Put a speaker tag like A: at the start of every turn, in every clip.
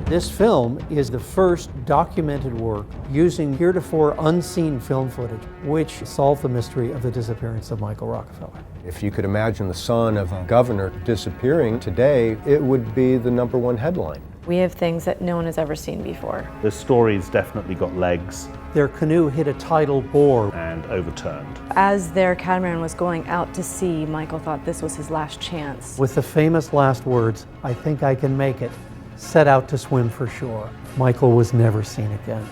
A: This film is the first documented work using heretofore unseen film footage, which solved the mystery of the disappearance of Michael Rockefeller.
B: If you could imagine the son of a governor disappearing today, it would be the #1 headline.
C: We have things that no one has ever seen before.
D: The story's definitely got legs.
A: Their canoe hit a tidal bore
D: And overturned.
C: As their catamaran was going out to sea, Michael thought this was his last chance.
A: with the famous last words, "I think I can make it," set out to swim for shore. Michael was never seen again.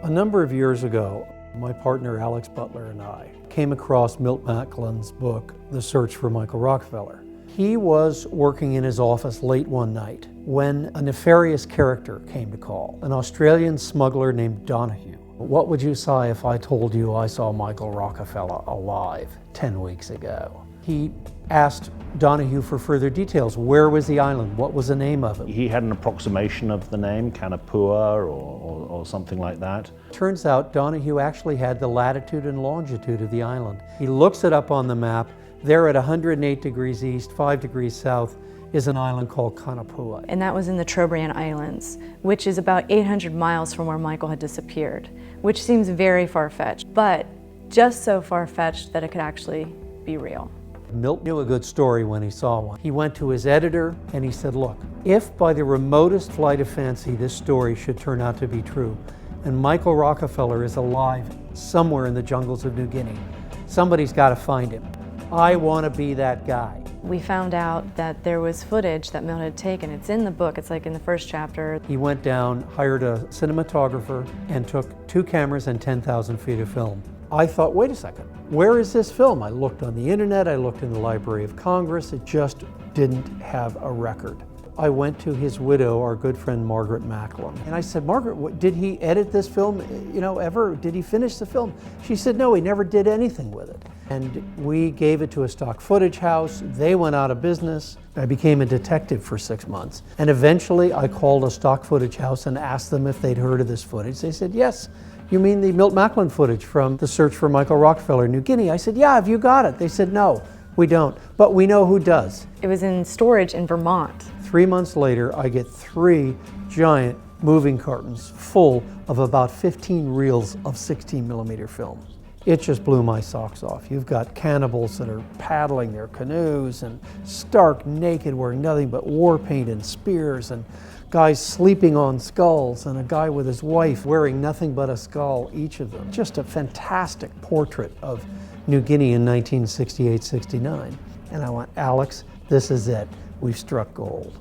A: A number of years ago, my partner Alex Butler and I came across Milt Macklin's book, The Search for Michael Rockefeller. He was working in his office late one night when a nefarious character came to call, an Australian smuggler named Donahue. What would you say if I told you I saw Michael Rockefeller alive 10 weeks ago? He asked Donahue for further details. Where was the island? What was the name of it?
D: He had an approximation of the name, Kanapua or something like that.
A: Turns out Donahue actually had the latitude and longitude of the island. He looks it up on the map. There at 108 degrees east, 5 degrees south, is an island called Kanapua.
C: And that was in the Trobriand Islands, which is about 800 miles from where Michael had disappeared, which seems very far-fetched, but just so far-fetched that it could actually be real.
A: Milt knew a good story when he saw one. He went to his editor and he said, look, if by the remotest flight of fancy this story should turn out to be true, and Michael Rockefeller is alive somewhere in the jungles of New Guinea, somebody's got to find him. I want to be that guy.
C: We found out that there was footage that Milt had taken. It's in the book, it's like in the first chapter.
A: He went down, hired a cinematographer, and took 2 cameras and 10,000 feet of film. I thought, wait a second, where is this film? I looked on the internet, I looked in the Library of Congress, it just didn't have a record. I went to his widow, our good friend Margaret Macklin, and I said, Margaret, did he edit this film, ever? Did he finish the film? She said, no, he never did anything with it. And we gave it to a stock footage house. They went out of business. I became a detective for 6 months. And eventually I called a stock footage house and asked them if they'd heard of this footage. They said, yes. You mean the Milt Macklin footage from The Search for Michael Rockefeller, New Guinea? I said, yeah, have you got it? They said, no, we don't, but we know who does.
C: It was in storage in Vermont.
A: 3 months later, I get 3 giant moving cartons full of about 15 reels of 16 millimeter film. It just blew my socks off. You've got cannibals that are paddling their canoes and stark naked wearing nothing but war paint and spears, and guys sleeping on skulls, and a guy with his wife wearing nothing but a skull, each of them. Just a fantastic portrait of New Guinea in 1968-69. And I went, Alex, this is it. We've struck gold.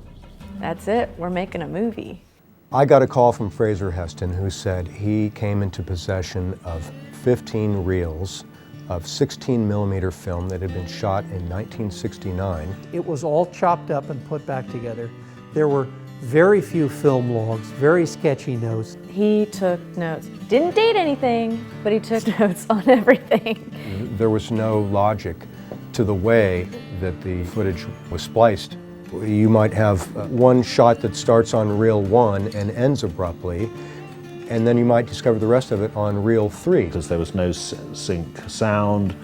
C: That's it, we're making a movie.
B: I got a call from Fraser Heston, who said he came into possession of 15 reels of 16 millimeter film that had been shot in 1969.
A: It was all chopped up and put back together. There were very few film logs, very sketchy notes.
C: He took notes. Didn't date anything, but he took notes on everything.
B: There was no logic to the way that the footage was spliced. You might have one shot that starts on reel 1 and ends abruptly, and then you might discover the rest of it on reel 3.
D: Because there was no sync sound,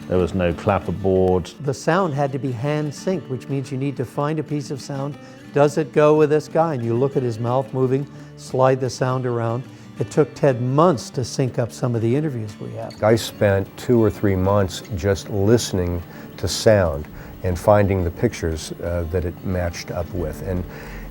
D: there was no clapperboard.
A: The sound had to be hand synced, which means you need to find a piece of sound. Does it go with this guy? And you look at his mouth moving, slide the sound around. It took Ted months to sync up some of the interviews we have.
B: I spent 2 or 3 months just listening to sound and finding the pictures that it matched up with.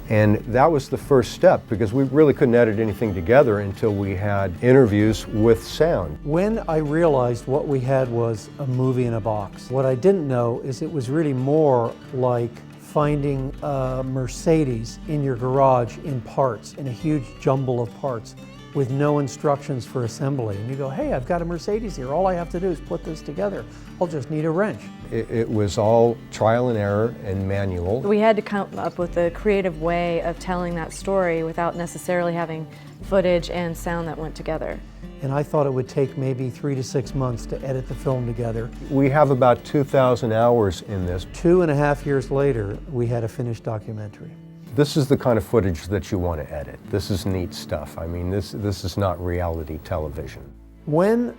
B: And that was the first step, because we really couldn't edit anything together until we had interviews with sound.
A: When I realized what we had was a movie in a box, what I didn't know is it was really more like finding a Mercedes in your garage in parts, in a huge jumble of parts, with no instructions for assembly. And you go, hey, I've got a Mercedes here. All I have to do is put this together. I'll just need a wrench.
B: It was all trial and error and manual.
C: We had to come up with a creative way of telling that story without necessarily having footage and sound that went together.
A: And I thought it would take maybe 3 to 6 months to edit the film together.
B: We have about 2,000 hours in this.
A: 2.5 years later, we had a finished documentary.
B: This is the kind of footage that you want to edit. This is neat stuff. I mean, this is not reality television.
A: When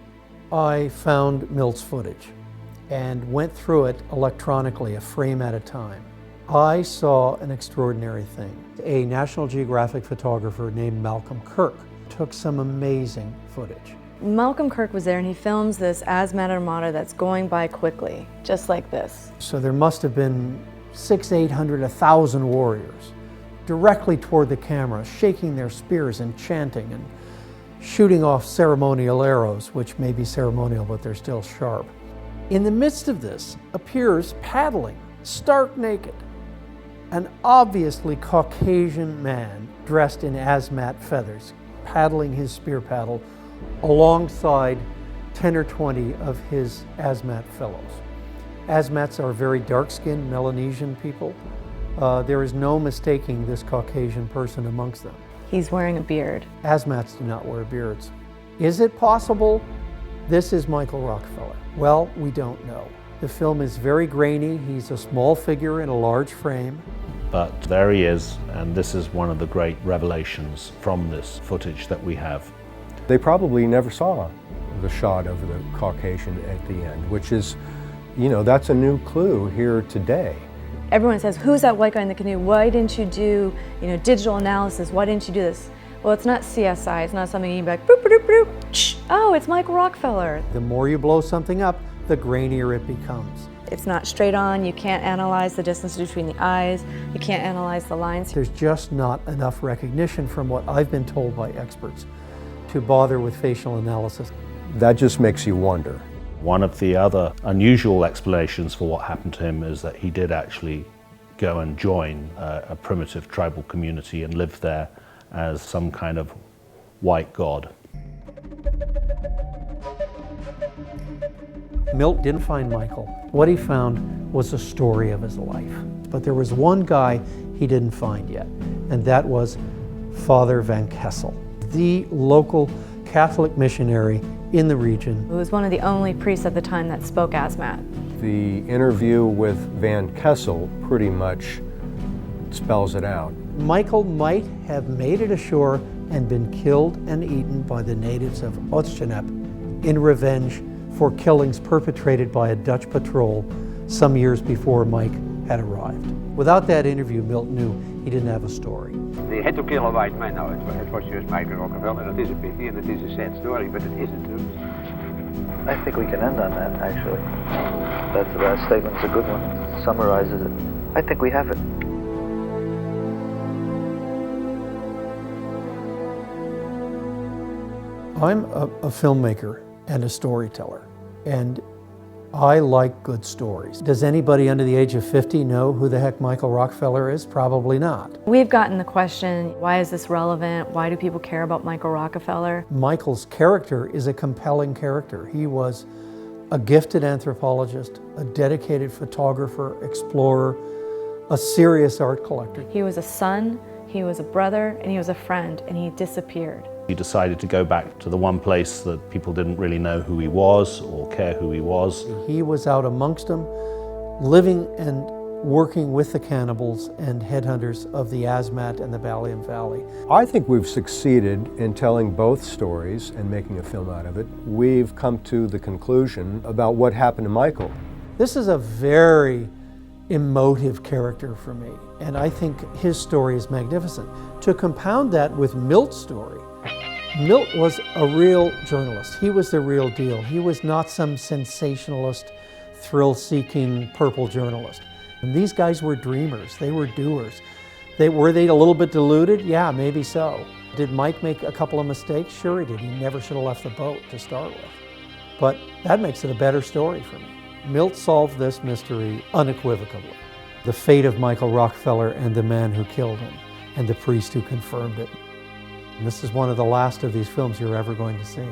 A: I found Milt's footage, and went through it electronically, a frame at a time. I saw an extraordinary thing. A National Geographic photographer named Malcolm Kirk took some amazing footage.
C: Malcolm Kirk was there and he films this hazmat armada that's going by quickly, just like this.
A: So there must have been 600, 800, 1,000 warriors directly toward the camera, shaking their spears and chanting and shooting off ceremonial arrows, which may be ceremonial, but they're still sharp. In the midst of this appears paddling, stark naked, an obviously Caucasian man dressed in hazmat feathers, paddling his spear paddle alongside 10 or 20 of his hazmat fellows. Hazmats are very dark-skinned Melanesian people. There is no mistaking this Caucasian person amongst them.
C: He's wearing a beard.
A: Hazmats do not wear beards. Is it possible this is Michael Rockefeller? Well, we don't know. The film is very grainy. He's a small figure in a large frame.
D: But there he is, and this is one of the great revelations from this footage that we have.
B: They probably never saw the shot of the Caucasian at the end, which is, you know, that's a new clue here today.
C: Everyone says, who's that white guy in the canoe? Why didn't you do, digital analysis? Why didn't you do this? Well, it's not CSI. It's not something you can be like, boop, boop, boop, boop. Oh, it's Michael Rockefeller.
A: The more you blow something up, the grainier it becomes.
C: It's not straight on. You can't analyze the distance between the eyes. You can't analyze the lines.
A: There's just not enough recognition from what I've been told by experts to bother with facial analysis.
B: That just makes you wonder.
D: One of the other unusual explanations for what happened to him is that he did actually go and join a primitive tribal community and live there as some kind of white god.
A: Milt didn't find Michael. What he found was a story of his life. But there was one guy he didn't find yet, and that was Father Van Kessel, the local Catholic missionary in the region.
C: He was one of the only priests at the time that spoke hazmat.
B: The interview with Van Kessel pretty much spells it out.
A: Michael might have made it ashore and been killed and eaten by the natives of Otjanep in revenge for killings perpetrated by a Dutch patrol some years before Mike had arrived. Without that interview, Milt knew he didn't have a story.
E: They had to kill a white man. Nou, het was juist Michael Rockefeller. Dat is een pity en het is een sad story, but it isn't true.
F: I think we can end on that, actually. That statement's a good one. Summarizes it. I think we have it.
A: I'm a filmmaker and a storyteller, and I like good stories. Does anybody under the age of 50 know who the heck Michael Rockefeller is? Probably not.
C: We've gotten the question, why is this relevant? Why do people care about Michael Rockefeller?
A: Michael's character is a compelling character. He was a gifted anthropologist, a dedicated photographer, explorer, a serious art collector.
C: He was a son, he was a brother, and he was a friend, and he disappeared.
D: He decided to go back to the one place that people didn't really know who he was or care who he was.
A: He was out amongst them, living and working with the cannibals and headhunters of the Asmat and the Balian Valley.
B: I think we've succeeded in telling both stories and making a film out of it. We've come to the conclusion about what happened to Michael.
A: This is a very emotive character for me, and I think his story is magnificent. To compound that with Milt's story, Milt was a real journalist. He was the real deal. He was not some sensationalist, thrill-seeking purple journalist. And these guys were dreamers. They were doers. Were they a little bit deluded? Yeah, maybe so. Did Mike make a couple of mistakes? Sure he did. He never should have left the boat to start with. But that makes it a better story for me. Milt solved this mystery unequivocally. The fate of Michael Rockefeller and the man who killed him, and the priest who confirmed it. And this is one of the last of these films you're ever going to see.